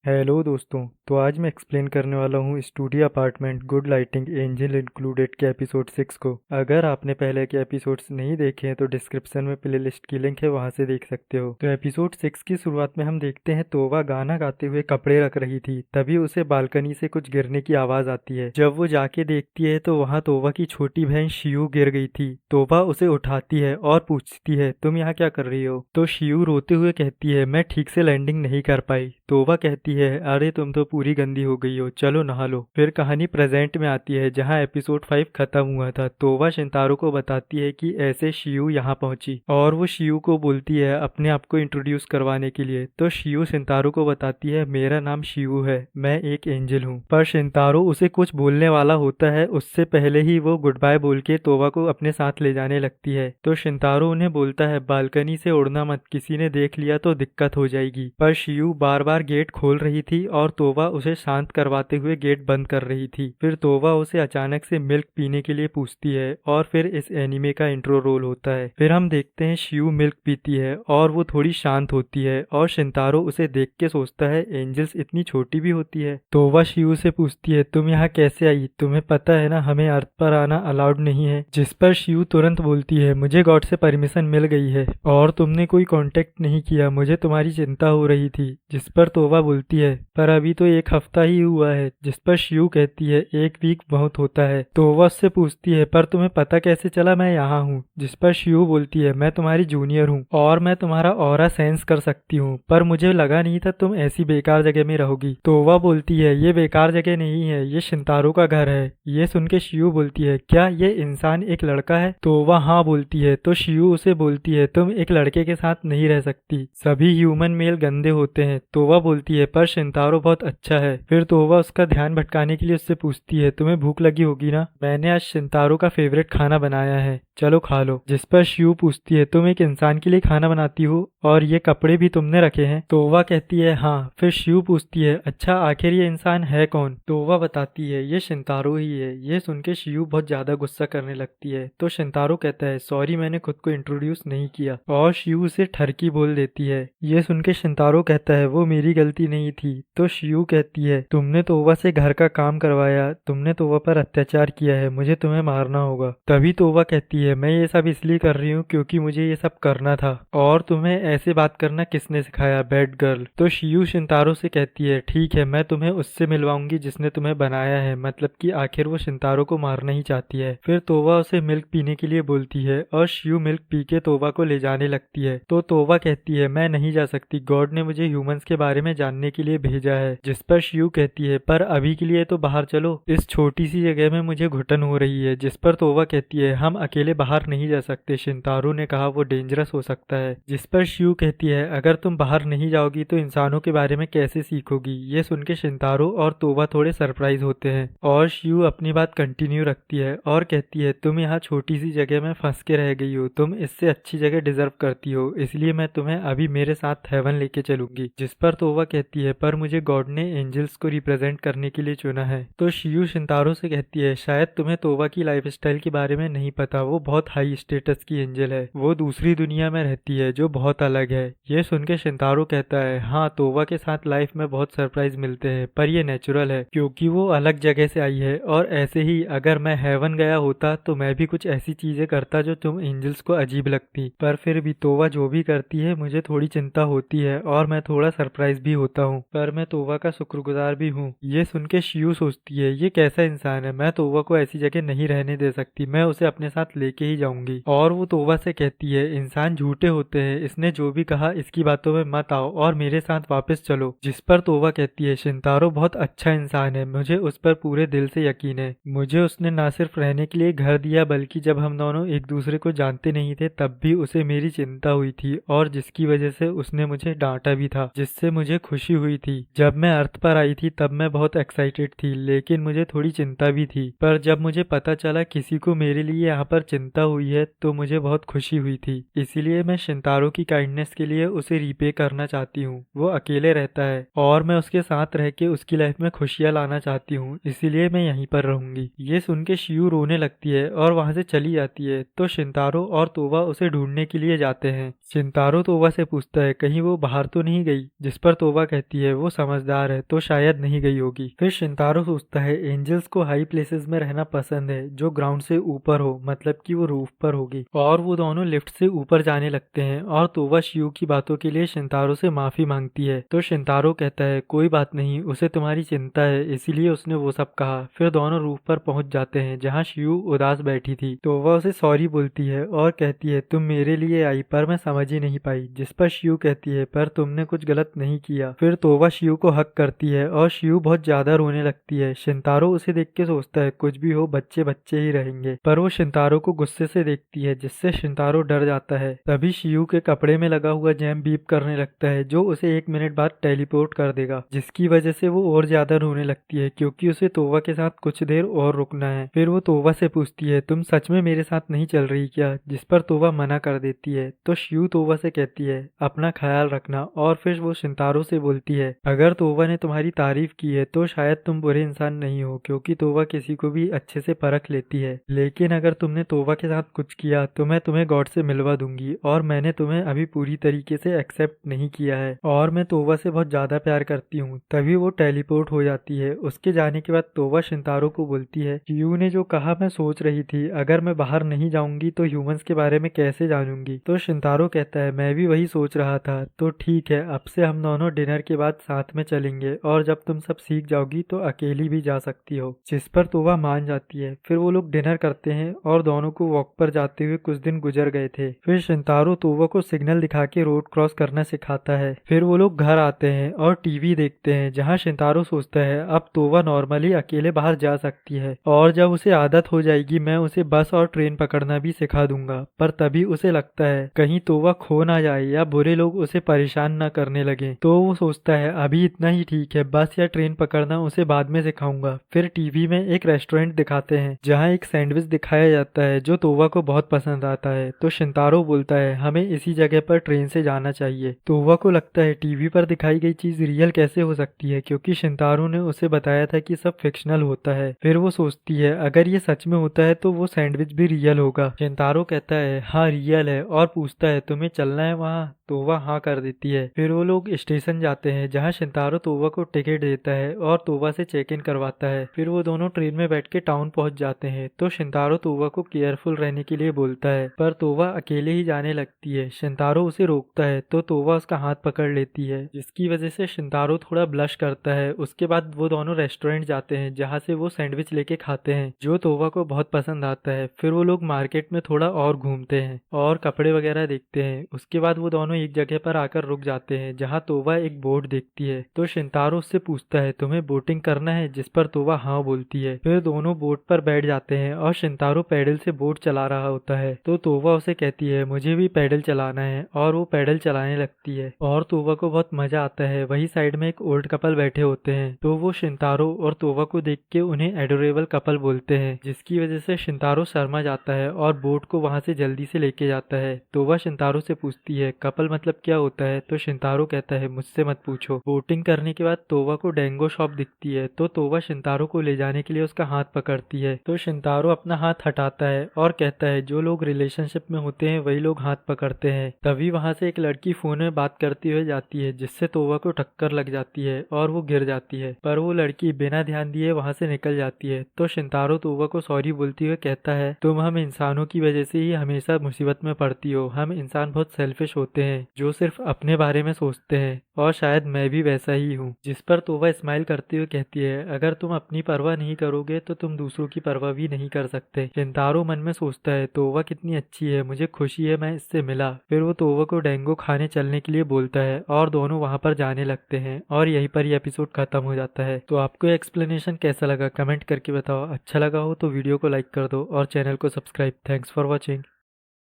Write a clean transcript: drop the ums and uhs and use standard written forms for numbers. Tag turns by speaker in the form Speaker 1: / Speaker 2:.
Speaker 1: Hello दोस्तों। तो आज मैं एक्सप्लेन करने वाला हूँ studio apartment good lighting angel included के एपिसोड 6 को। अगर आपने पहले के एपिसोड्स नहीं देखे हैं तो डिस्क्रिप्शन में प्लेलिस्ट की लिंक है, वहां से देख सकते हो। तो एपिसोड 6 की शुरुआत में हम देखते हैं तोवा गाना गाते हुए कपड़े रख रही थी, तभी उसे बालकनी से कुछ गिरने की आवाज आती है। जब वो जाके देखती है तो वहाँ तोवा की छोटी बहन शियू गिर गई थी। तोवा उसे उठाती है और पूछती है तुम यहाँ क्या कर रही हो। तो शियू रोते हुए कहती है मैं ठीक से लैंडिंग नहीं कर पाई। तोवा कहती है अरे तुम तो पूरी गंदी हो गई हो, चलो नहा लो। फिर कहानी प्रेजेंट में आती है जहाँ एपिसोड 5 खत्म हुआ था। तोवा शिंतारो को बताती है कि ऐसे शियू यहाँ पहुंची और वो शियू को बोलती है अपने आप को इंट्रोड्यूस करवाने के लिए। तो शियू शिंतारो को बताती है मेरा नाम शियू है, मैं एक एंजल हूँ। पर शिंतारो उसे कुछ बोलने वाला होता है, उससे पहले ही वो गुड बाय बोल के तोवा को अपने साथ ले जाने लगती है। तो शिंतारो उन्हें बोलता है बालकनी से उड़ना मत, किसी ने देख लिया तो दिक्कत हो जाएगी। पर शियू बार बार गेट खोल रही थी और तोवा उसे शांत करवाते हुए गेट बंद कर रही थी। फिर तोवा उसे अचानक से मिल्क पीने के लिए पूछती है और फिर इस एनिमे का इंट्रो रोल होता है। फिर हम देखते हैं शियू मिल्क पीती है और वो थोड़ी शांत होती है और शिंतारो उसे देख के सोचता है एंजल्स इतनी छोटी भी होती है। तोवा शियू से पूछती है तुम यहाँ कैसे आई, तुम्हें पता है ना हमें अर्थ पर आना अलाउड नहीं है। जिस पर शियू तुरंत बोलती है मुझे गॉड से परमिशन मिल गई है और तुमने कोई कांटेक्ट नहीं किया, मुझे तुम्हारी चिंता हो रही थी। जिस पर तोवा बोलती है पर अभी तो एक हफ्ता ही हुआ है। जिस पर शियू कहती है एक वीक बहुत होता है। तोवा उससे पूछती है पर तुम्हें पता कैसे चला मैं यहाँ हूँ। जिस पर शियू बोलती है मैं तुम्हारी जूनियर हूँ और मैं तुम्हारा ऑरा सेंस कर सकती हूँ, पर मुझे लगा नहीं था तुम ऐसी बेकार जगह में रहोगी। तोवा बोलती है ये बेकार जगह नहीं है, ये शिंतारो का घर है। ये सुन के शियू बोलती है क्या ये इंसान एक लड़का है। तोवा हाँ बोलती है। तो शियू उसे बोलती है तुम एक लड़के के साथ नहीं रह सकती, सभी ह्यूमन मेल गंदे होते हैं। तोवा बोलती है पर शिंतारो बहुत अच्छा है। फिर तोवा उसका ध्यान भटकाने के लिए उससे पूछती है तुम्हें भूख लगी होगी ना, मैंने आज शिंतारो का फेवरेट खाना बनाया है, चलो खा लो। जिस पर शियू पूछती है तुम एक इंसान के लिए खाना बनाती हो और ये कपड़े भी तुमने रखे हैं। तोवा कहती है हाँ। फिर शियू पूछती है अच्छा आखिर ये इंसान है कौन। तोवा बताती है ये शिंतारो ही है। ये सुन के शियू बहुत ज्यादा गुस्सा करने लगती है। तो शिंतारो कहता है सॉरी मैंने खुद को इंट्रोड्यूस नहीं किया और शियू उसे ठरकी बोल देती है। ये सुन के शिंतारो कहता है वो मेरी गलती नहीं थी। तो शियू कहती है तुमने तोवा से घर का काम करवाया, तुमने तोवा पर अत्याचार किया है, मुझे तुम्हें मारना होगा। तभी तोवा कहती है मैं ये सब इसलिए कर रही हूँ क्योंकि मुझे ये सब करना था और तुम्हें ऐसे बात करना किसने सिखाया बैड गर्ल। तो शियू शिंतारो से कहती है ठीक है मैं तुम्हें उससे मिलवाऊंगी जिसने तुम्हें बनाया है, मतलब कि आखिर वो शिंतारो को मारना ही चाहती है। फिर तोवा उसे मिल्क पीने के लिए बोलती है और शियू मिल्क पी के तोवा को ले जाने लगती है। तो तोवा कहती है मैं नहीं जा सकती, गॉड ने मुझे ह्यूमंस के बारे में जानने के लिए भेजा है। जिस पर शियू कहती है पर अभी के लिए तो बाहर चलो, इस छोटी सी जगह में मुझे घुटन हो रही है। जिस पर तोवा कहती है हम अकेले बाहर नहीं जा सकते, शिंतारो ने कहा वो डेंजरस हो सकता है। जिस पर शियू कहती है अगर तुम बाहर नहीं जाओगी तो इंसानों के बारे में कैसे सीखोगी। ये सुन के शिंतारो और तोवा थोड़े सरप्राइज होते हैं और शियू अपनी बात कंटिन्यू रखती है और कहती है तुम यहाँ छोटी सी जगह में फंस के रह गई हो, तुम इससे अच्छी जगह डिजर्व करती हो, इसलिए मैं तुम्हें अभी मेरे साथ हेवन लेके चलूंगी। जिस पर तोवा कहती है पर मुझे गॉड ने एंजल्स को रिप्रेजेंट करने के लिए चुना है। तो शियू शिंतारो से कहती है शायद तुम्हें तोवा की लाइफस्टाइल के बारे में नहीं पता, वो बहुत हाई स्टेटस की एंजल है, वो दूसरी दुनिया में रहती है जो बहुत अलग है। ये सुन के शिंतारो कहता है हाँ तोवा के साथ लाइफ में बहुत सरप्राइज मिलते हैं पर ये नेचुरल है क्योंकि वो अलग जगह से आई है और ऐसे ही अगर मैं हेवन गया होता तो मैं भी कुछ ऐसी चीजें करता जो तुम एंजल्स को अजीब लगती। पर फिर भी तोवा जो भी करती है मुझे थोड़ी चिंता होती है और मैं थोड़ा सरप्राइज भी होता हूँ, पर मैं तोवा का शुक्रगुजार भी हूँ। ये सुन के शियू सोचती है ये कैसा इंसान है, मैं तोवा को ऐसी जगह नहीं रहने दे सकती, मैं उसे अपने साथ लेके ही जाऊंगी। और वो तोवा से कहती है इंसान झूठे होते हैं, इसने जो भी कहा इसकी बातों में मत आओ और मेरे साथ वापस चलो। जिस पर तोवा कहती है शिंतारो बहुत अच्छा इंसान है, मुझे उस पर पूरे दिल से यकीन है, मुझे उसने ना सिर्फ रहने के लिए घर दिया बल्कि जब हम दोनों एक दूसरे को जानते नहीं थे तब भी उसे मेरी चिंता हुई थी और जिसकी वजह से उसने मुझे डांटा भी था, जिससे मुझे खुशी हुई थी। जब मैं अर्थ पर आई थी तब मैं बहुत एक्साइटेड थी लेकिन मुझे थोड़ी चिंता भी थी, पर जब मुझे पता चला किसी को मेरे लिए यहाँ पर चिंता हुई है तो मुझे बहुत खुशी हुई थी। इसीलिए मैं शिंतारो की काइंडनेस के लिए उसे रीपे करना चाहती हूँ। वो अकेले रहता है और मैं उसके साथ रह के उसकी लाइफ में खुशियाँ लाना चाहती हूँ, इसीलिए मैं यहीं पर रहूंगी। ये सुन के शियू रोने लगती है और वहाँ से चली जाती है। तो शिंतारो और तोवा उसे ढूंढने के लिए जाते हैं। शिंतारो तोवा से पूछता है कहीं वो बाहर तो नहीं गई। जिस पर तोवा कहती है वो समझदार है तो शायद नहीं गई होगी। फिर शिंतारो सोचता है एंजल्स को हाई प्लेसेस में रहना पसंद है जो ग्राउंड से ऊपर हो, मतलब कि वो रूफ पर होगी। और वो दोनों लिफ्ट से ऊपर जाने लगते हैं और तोवा शियू की बातों के लिए शिंतारो से माफी मांगती है। तो शिंतारो कहता है कोई बात नहीं, उसे तुम्हारी चिंता है इसीलिए उसने वो सब कहा। फिर दोनों रूफ पर पहुंच जाते हैं जहाँ शियू उदास बैठी थी। तो वह उसे सॉरी बोलती है और कहती है तुम मेरे लिए आई पर मैं समझ ही नहीं पाई। जिस पर शियू कहती है पर तुमने कुछ गलत नहीं किया। फिर तोवा शियू को हक करती है और शियू बहुत ज्यादा रोने लगती है। शिंतारो उसे देख के सोचता है कुछ भी हो बच्चे बच्चे ही रहेंगे, पर वो शिंतारो को गुस्से से देखती है जिससे शिंतारो डर जाता है। तभी शियू के कपड़े में लगा हुआ जैम बीप करने लगता है जो उसे 1 मिनट बाद टेलीपोर्ट कर देगा, जिसकी वजह से वो और ज्यादा रोने लगती है क्योंकि उसे तोवा के साथ कुछ देर और रुकना है। फिर वो तोवा से पूछती है तुम सच में मेरे साथ नहीं चल रही क्या, जिस पर तोवा मना कर देती है। तो शियू तोवा से कहती है अपना ख्याल रखना। और फिर वो शिंतारो से बोलती है अगर तोवा ने तुम्हारी तारीफ की है तो शायद तुम बुरे इंसान नहीं हो, क्योंकि तोवा किसी को भी अच्छे से परख लेती है, लेकिन अगर तुमने तोवा के साथ कुछ किया तो मैं तुम्हें गॉड से मिलवा दूंगी और मैंने तुम्हें अभी पूरी तरीके से एक्सेप्ट नहीं किया है और मैं तोवा से बहुत ज्यादा प्यार करती हूँ। तभी वो टेलीपोर्ट हो जाती है। उसके जाने के बाद तोवा शिंतारो को बोलती है शियू ने जो कहा मैं सोच रही थी, अगर मैं बाहर नहीं जाऊंगी तो ह्यूमंस के बारे में कैसे जानूंगी। तो शिंतारो कहता है मैं भी वही सोच रहा था, तो ठीक है अब से हम दोनों डिनर के बाद साथ में चलेंगे और जब तुम सब सीख जाओगी तो अकेली भी जा सकती हो। जिस पर तोवा मान जाती है। फिर वो लोग डिनर करते हैं और दोनों को वॉक पर जाते हुए कुछ दिन गुजर गए थे। फिर शिंतारो तोवा को सिग्नल दिखा के रोड क्रॉस करना सिखाता है। फिर वो लोग घर आते हैं और टीवी देखते हैं जहाँ शिंतारो सोचता है अब तोवा नॉर्मली अकेले बाहर जा सकती है और जब उसे आदत हो जाएगी मैं उसे बस और ट्रेन पकड़ना भी सिखा दूंगा। पर तभी उसे लगता है कहीं तोवा खो ना जाए या बुरे लोग उसे परेशान ना करने लगे। तो वो सोचता है अभी इतना ही ठीक है, बस या ट्रेन पकड़ना उसे बाद में सिखाऊंगा। फिर टीवी में एक रेस्टोरेंट दिखाते हैं जहाँ एक सैंडविच दिखाया जाता है जो तोवा को बहुत पसंद आता है। तो शिंतारो बोलता है हमें इसी जगह पर ट्रेन से जाना चाहिए। तोवा को लगता है टीवी पर दिखाई गई चीज रियल कैसे हो सकती है, क्योंकि शिंतारो ने उसे बताया था कि सब फिक्शनल होता है। फिर वो सोचती है अगर ये सच में होता है तो वो सैंडविच भी रियल होगा। शिंतारो कहता है हाँ रियल है और पूछता है तुम्हें चलना है वहाँ। तोवा हाँ कर देती है। फिर वो लोग स्टेशन जाते हैं जहाँ शिंतारो तोवा को टिकट देता है और तोवा से चेक इन करवाता है। फिर वो दोनों ट्रेन में बैठ के टाउन पहुंच जाते हैं। तो शिंतारो तोवा को केयरफुल रहने के लिए बोलता है पर तोवा अकेले ही जाने लगती है। शिंतारो उसे रोकता है तो तोवा उसका हाथ पकड़ लेती है, जिसकी वजह से शिंतारो थोड़ा ब्लश करता है। उसके बाद वो दोनों रेस्टोरेंट जाते हैं जहाँ से वो सैंडविच लेके खाते हैं जो तोवा को बहुत पसंद आता है। फिर वो लोग मार्केट में थोड़ा और घूमते हैं और कपड़े वगैरह देखते हैं। उसके बाद वो दोनों एक जगह पर आकर रुक जाते हैं जहाँ तोवा एक बोट देखती है। तो शिंतारो उससे पूछता है तुम्हें बोटिंग करना है, जिस पर तोवा हाँ बोलती है। फिर दोनों बोट पर बैठ जाते हैं और शिंतारो पैडल से बोट चला रहा होता है। तो तोवा उसे कहती है मुझे भी पैडल चलाना है और वो पैडल चलाने लगती है और तोवा को बहुत मजा आता है। वही साइड में एक ओल्ड कपल बैठे होते हैं तो वो शिंतारो और तोवा को देख के उन्हें एडोरेबल कपल बोलते हैं, जिसकी वजह से शिंतारो शर्मा जाता है और बोट को वहां से जल्दी से लेके जाता है। तोवा शिंतारो से पूछती है कपल मतलब क्या होता है। तो शिंतारो कहता है मुझसे मत पूछो। बोटिंग करने के बाद तोवा को डेंगो शॉप दिखती है तो तोवा शिंतारो को ले जाने के लिए उसका हाथ पकड़ती है। तो शिंतारो अपना हाथ हटाता है और कहता है जो लोग रिलेशनशिप में होते हैं वही लोग हाथ पकड़ते हैं। तभी वहां से एक लड़की फोन में बात करती हुए जाती है जिससे तोवा को टक्कर लग जाती है और वो गिर जाती है, पर वो लड़की बिना ध्यान दिए वहां से निकल जाती है। तो शिंतारो तोवा को सॉरी बोलते हुए कहता है तुम हम इंसानों की वजह से ही हमेशा मुसीबत में पड़ती हो। हम इंसान बहुत सेल्फिश होते हैं जो सिर्फ अपने बारे में सोचते हैं और शायद मैं भी वैसा ही हूँ। जिस पर तोवा स्माइल करते हुए कहती है अगर तुम अपनी परवाह नहीं करोगे तो तुम दूसरों की परवाह भी नहीं कर सकते। शिंतारो मन में सोचता है तोवा कितनी अच्छी है, मुझे खुशी है मैं इससे मिला। फिर वो तोवा को डेंगो खाने चलने के लिए बोलता है और दोनों वहां पर जाने लगते हैं और यहीं पर ये एपिसोड खत्म हो जाता है। तो आपको एक्सप्लेनेशन कैसा लगा कमेंट करके बताओ। अच्छा लगा हो तो वीडियो को लाइक कर दो और चैनल को सब्सक्राइब। Thanks for watching.